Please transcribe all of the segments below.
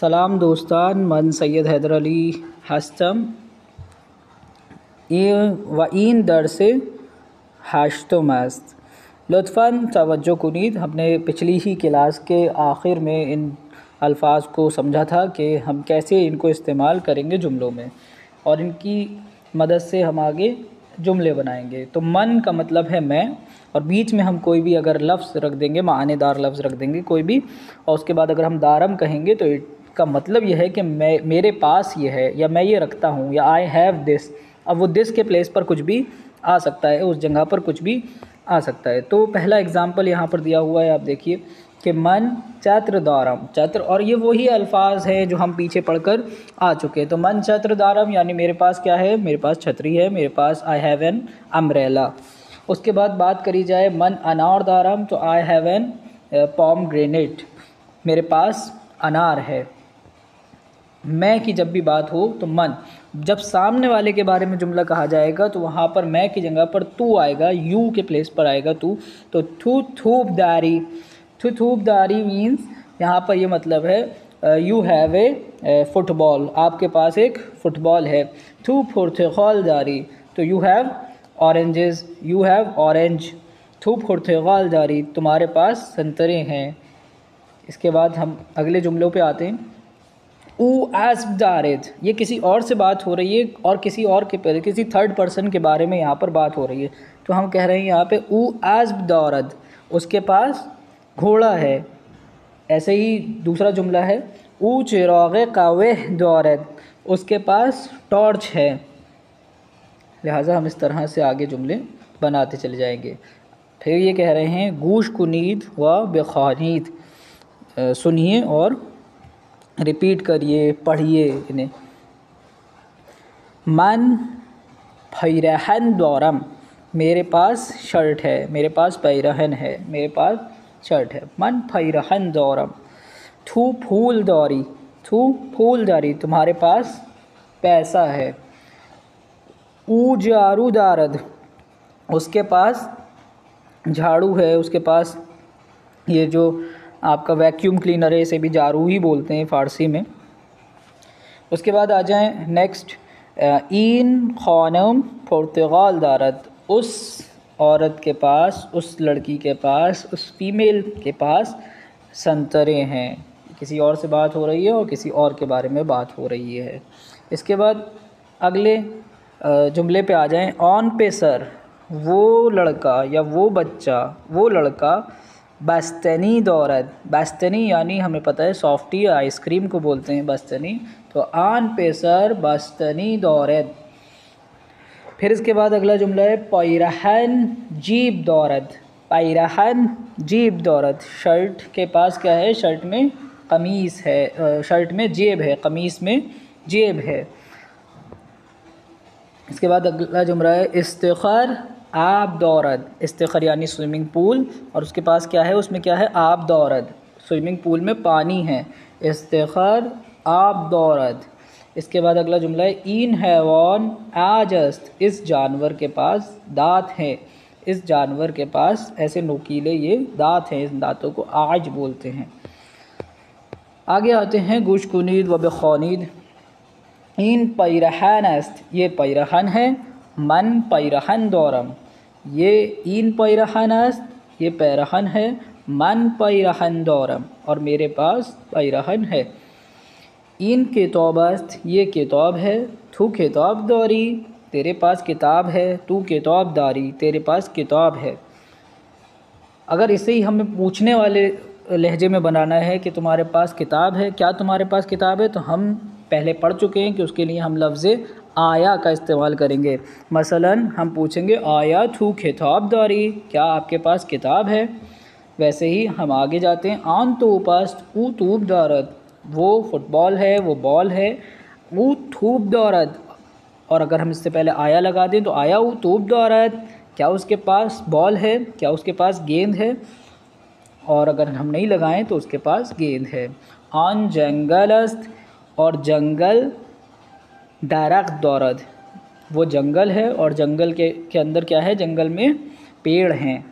सलाम दोस्तान, मन सैयद हैदर अली हस्तम व इन दर से हाश्तो मस्त लुत्फ़न तवज्जो कुनीद। हमने पिछली ही क्लास के आखिर में इन अल्फाज को समझा था कि हम कैसे इनको इस्तेमाल करेंगे जुमलों में और इनकी मदद से हम आगे जुमले बनाएंगे। तो मन का मतलब है मैं, और बीच में हम कोई भी अगर लफ्ज़ रख देंगे, मानेदार लफ्ज़ रख देंगे कोई भी, और उसके बाद अगर हम दारम कहेंगे तो इसका मतलब यह है कि मैं, मेरे पास ये है, या मैं ये रखता हूँ, या आई हैव दिस। अब वो दिस के प्लेस पर कुछ भी आ सकता है, उस जगह पर कुछ भी आ सकता है। तो पहला एग्ज़ाम्पल यहाँ पर दिया हुआ है, आप देखिए कि मन छत्र दारम, छत्र, और ये वही अल्फाज हैं जो हम पीछे पढ़कर आ चुके हैं। तो मन छत्र दारम यानी मेरे पास क्या है, मेरे पास छतरी है, मेरे पास आई हैव एन अम्ब्रेला। उसके बाद बात करी जाए मन अनार दारम, तो आई हैव एन पॉम ग्रेनेट, मेरे पास अनार है। मैं की जब भी बात हो तो मन, जब सामने वाले के बारे में जुमला कहा जाएगा तो वहाँ पर मैं की जगह पर तू आएगा, यू के प्लेस पर आएगा तू। तो थू थूब दारी, थू थूब दारी मीन्स यहाँ पर ये मतलब है यू हैव ए फुटबॉल, आपके पास एक फुटबॉल है। थू फुर्तगाल दारी, तो you have oranges, you have orange. थू फुर्तगाल दारी, तुम्हारे पास संतरे हैं। इसके बाद हम अगले जुमलों पे आते हैं। ऊ आस्ब दारिद, ये किसी और से बात हो रही है और किसी और के, किसी थर्ड पर्सन के बारे में यहाँ पर बात हो रही है। तो हम कह रहे हैं यहाँ पे ऊ आस्ब दारद, उसके पास घोड़ा है। ऐसे ही दूसरा जुमला है ऊ चिराग़ कावेह दारद, उसके पास टॉर्च है। लिहाजा हम इस तरह से आगे जुमले बनाते चले जाएंगे। फिर ये कह रहे हैं गूश कुनीद व बेखानीद, सुनिए और रिपीट करिए, पढ़िए इन्हें। मन पैरहन दौरम, मेरे पास शर्ट है, मेरे पास पैरहन है, मेरे पास शर्ट है। मन पैरहन दौरम। थू फूल दौरी, थू फूल दारी, तुम्हारे पास पैसा है। ऊ जारू दारद, उसके पास झाड़ू है, उसके पास ये जो आपका वैक्यूम क्लीनर है, इसे भी जारू ही बोलते हैं फ़ारसी में। उसके बाद आ जाएं नेक्स्ट, इन खानम पुर्तगाल दारद, उस औरत के पास, उस लड़की के पास, उस फीमेल के पास संतरे हैं। किसी और से बात हो रही है और किसी और के बारे में बात हो रही है। इसके बाद अगले जुमले पे आ जाएं। ऑन पे सर, वो लड़का या वो बच्चा, वो लड़का बस्तनी दौरद, बस्तनी यानी हमें पता है सॉफ्टी आइसक्रीम को बोलते हैं बस्तनी। तो आन पे सर बस्तनी दौरद। फिर इसके बाद अगला जुमला है पैरहन जीब दौरद, पैरहन जीब दौरद, शर्ट के पास क्या है, शर्ट में कमीज़ है, शर्ट में जेब है, कमीज़ में जेब है। इसके बाद अगला जुमला है इस्तिखार आब दौरद, इस्तिखार यानी स्विमिंग पूल, और उसके पास क्या है, उसमें क्या है, आब दौरद, स्विमिंग पूल में पानी है। इस्तिखार आब दौरद। इसके बाद अगला जुमला है इन हैवान आजस्त, इस जानवर के पास दांत हैं, इस जानवर के पास ऐसे नोकीले ये दांत हैं, इस दांतों को आज बोलते हैं। आगे आते हैं गुश कुनीद व बेखानीद। इन पैरहन अस्त, ये पैरहन है। मन पैरहन दौरम, ये इन पैरहन अस्त, ये पैरहन है। मन पैरहन दौरम, और मेरे पास पैरहन है। इन किताब अस्त, ये किताब है। थू किताब दारी, तेरे पास किताब है। तू किताब दारी, तेरे पास किताब है। अगर इसे ही हमें पूछने वाले लहजे में बनाना है कि तुम्हारे पास किताब है, क्या तुम्हारे पास किताब है, तो हम पहले पढ़ चुके हैं कि उसके लिए हम लफ्ज़ आया का इस्तेमाल करेंगे। मसलन हम पूछेंगे आया थू किताब दारी, क्या आपके पास किताब है। वैसे ही हम आगे जाते हैं। आन तो पास ऊ तूब दारद, वो फुटबॉल है, वो बॉल है। ऊ थूब दारद, और अगर हम इससे पहले आया लगा दें तो आया ऊ तूब दारद, क्या उसके पास बॉल है, क्या उसके पास गेंद है, और अगर हम नहीं लगाएं तो उसके पास गेंद है। आन जंगल अस्त, और जंगल दारक दौरद, वो जंगल है और जंगल के अंदर क्या है, जंगल में पेड़ हैं।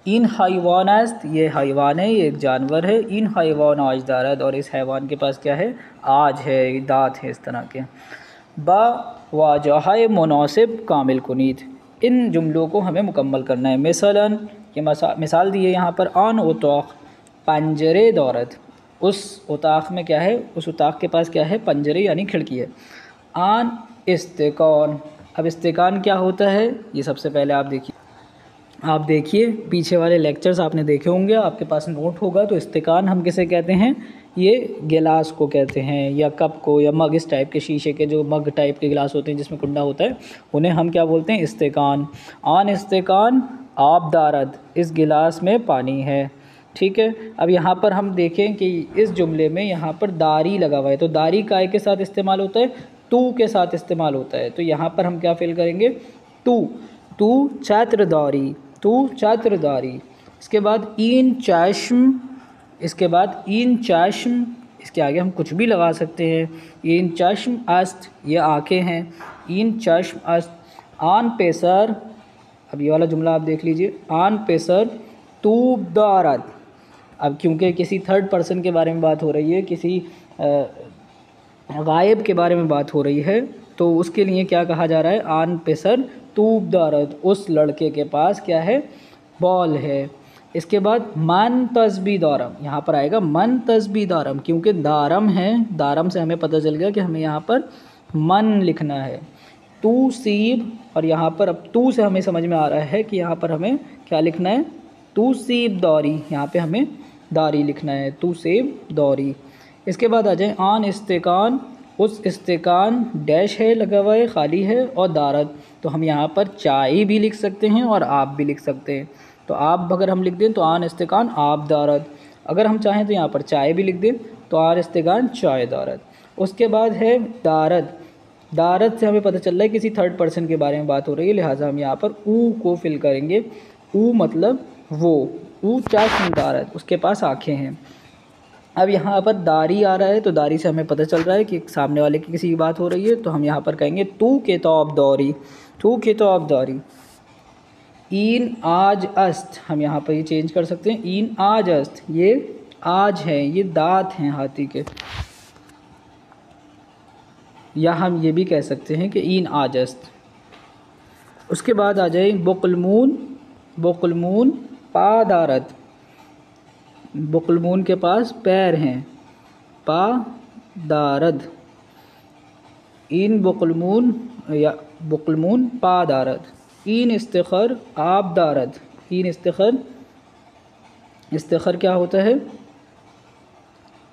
इन हैवानात, ये हैवान है, ये एक जानवर है। इन हैवान आजदारद, और इस हैवान के पास क्या है, आज है, दांत है इस तरह के। बा वाजह मुनासिब कामिल कुनीत, इन जुमलों को हमें मुकम्मल करना है। मिसलन, ये मिसाल दी है यहाँ पर। आन उताक़ पंजरे दौरत, उस उताक़ में क्या है, उस उताक़ के पास क्या है, पंजरे यानी खिड़की है। आन इस्तिकान, अब इस्तिकान क्या होता है ये सबसे पहले आप देखिए पीछे वाले लेक्चर्स आपने देखे होंगे, आपके पास नोट होगा। तो इस्तिकान हम किसे कहते हैं, ये गिलास को कहते हैं, या कप को, या मग, इस टाइप के शीशे के जो मग टाइप के गिलास होते हैं जिसमें कुंडा होता है, उन्हें हम क्या बोलते हैं, इस्तिकान। आन इस्तिकान आब दारद, इस गिलास में पानी है। ठीक है, अब यहाँ पर हम देखें कि इस जुमले में यहाँ पर दारी लगा हुआ है, तो दारी काय के साथ इस्तेमाल होता है, तू के साथ इस्तेमाल होता है। तो यहाँ पर हम क्या फिल करेंगे, तू छात्रदारी, तू छात्रदारी। इसके बाद इन चश्म, इसके बाद इन चश्म, इसके आगे हम कुछ भी लगा सकते हैं। इन चश्म अस्त, ये आँखें हैं, इन चश्म अस्त। आन पेसर, अब ये वाला जुमला आप देख लीजिए, आन पेसर तूब दारद। अब क्योंकि किसी थर्ड पर्सन के बारे में बात हो रही है, किसी गायब के बारे में बात हो रही है, तो उसके लिए क्या कहा जा रहा है, आन पेसर तूब दारद, उस लड़के के पास क्या है, बॉल है। इसके बाद मन तस्बी दारम, यहाँ पर आएगा मन तस्बी दारम, क्योंकि दारम है, दारम से हमें पता चल गया कि हमें यहाँ पर मन लिखना है। तू सीब, और यहाँ पर अब तू से हमें समझ में आ रहा है कि यहाँ पर हमें क्या लिखना है, तू सीब दौरी, यहाँ पे हमें दारी लिखना है, तू सेब दौरी। इसके बाद आ जाए आन इस्तिकान, उस इस्तिकान डैश है लगा हुआ है, खाली है, और दारद, तो हम यहाँ पर चाय भी लिख सकते हैं और आप भी लिख सकते हैं। तो आप अगर हम लिख दें तो आन इस्तिकान आप दारद, अगर हम चाहें तो यहाँ पर चाय भी लिख दें तो आन इस्तिकान चाय दारद। उसके बाद है दारद, दारद से हमें पता चल रहा है किसी थर्ड पर्सन के बारे में बात हो रही है, लिहाजा हम यहाँ पर ऊ को फिल करेंगे। ऊ मतलब वो, ऊ चश्म दारद, उसके पास आँखें हैं। अब यहाँ पर दारी आ रहा है, तो दारी से हमें पता चल रहा है कि सामने वाले की किसी की बात हो रही है, तो हम यहाँ पर कहेंगे तू किताब दौरी, तू किताब दौरी। इन आज अस्त, हम यहाँ पर ये चेंज कर सकते हैं, इन आज अस्त, ये आज है, ये दांत हैं हाथी के, या हम ये भी कह सकते हैं कि इन आज अस्त। उसके बाद आ जाए बुकलमून, बुकलमून पा दारद, बुकलमून के पास पैर हैं, पा दारद। इन बुकलमून या बुकलमून पा दारद। इन इस्तिखर आप दारद, इन इस्तिखर, इस्तिखर क्या होता है,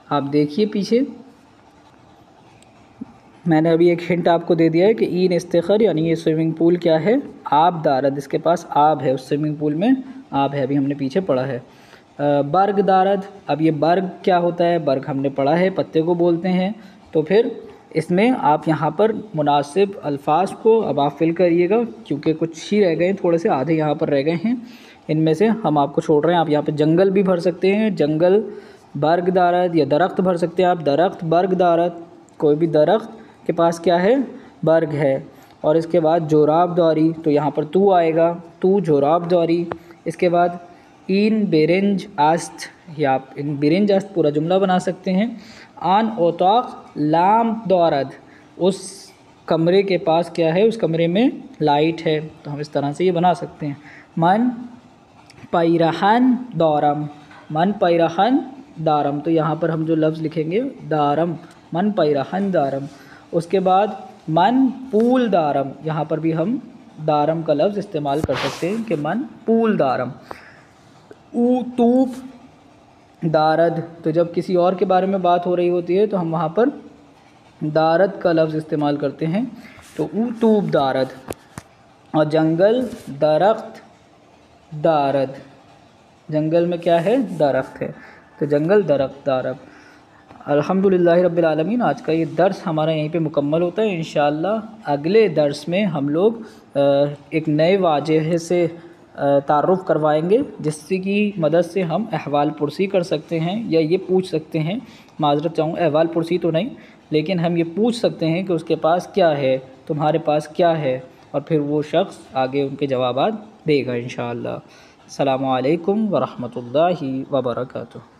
आप देखिए पीछे मैंने अभी एक हिंट आपको दे दिया है कि इन इस्तिखर यानी ये स्विमिंग पूल क्या है, आब दारद, इसके पास आब है, उस स्विमिंग पूल में आब है, अभी हमने पीछे पढ़ा है। बर्ग दारद, अब ये बर्ग क्या होता है, बर्ग हमने पढ़ा है, पत्ते को बोलते हैं। तो फिर इसमें आप यहाँ पर मुनासिब अल्फाज को अब आप फिल करिएगा, क्योंकि कुछ ही रह गए हैं, थोड़े से आधे यहाँ पर रह गए हैं, इनमें से हम आपको छोड़ रहे हैं। आप यहाँ पर जंगल भी भर सकते हैं, जंगल बर्ग दारद, या दरख्त भर सकते हैं आप, दरख्त बर्ग दारद, कोई भी दरख्त के पास क्या है, बर्ग है। और इसके बाद जोराब दौरी, तो यहाँ पर तू आएगा, तू जोराब दौरी। इसके बाद इन बेरेंज आस्त, या आप इन बेरेंज आस्त पूरा जुमला बना सकते हैं। आन ओताक लाम दौरद, उस कमरे के पास क्या है, उस कमरे में लाइट है, तो हम इस तरह से ये बना सकते हैं। मन पैरहन दौरम, मन पैरहन दारम, तो यहाँ पर हम जो लफ्ज़ लिखेंगे दारम, मन पैरहन दारम। उसके बाद मन पूल दारम, यहाँ पर भी हम दारम का लफ्ज़ इस्तेमाल कर सकते हैं कि मन पूल दारम। ऊ तूब दारद, तो जब किसी और के बारे में बात हो रही होती है तो हम वहाँ पर दारद का लफ्ज़ इस्तेमाल करते हैं, तो ऊ तूब दारद। और जंगल दरख्त दारद, जंगल में क्या है, दरख्त है, तो जंगल दरख्त दारद। अल्हम्दुलिल्लाह रब्बिल आलमीन, आज का ये दर्स हमारा यहीं पे मुकम्मल होता है। इंशाअल्लाह अगले दर्स में हम लोग एक नए वाजह से तारुफ़ करवाएंगे, जिसकी की मदद से हम अहवाल पुरसी कर सकते हैं, या ये पूछ सकते हैं, माज़रत चाहूँ अहवाल पुरसी तो नहीं, लेकिन हम ये पूछ सकते हैं कि उसके पास क्या है, तुम्हारे पास क्या है, और फिर वो शख्स आगे उनके जवाबात देगा इंशाअल्लाह। अस्सलामु अलैकुम वरहमतुल्लाहि वबरकातुहू।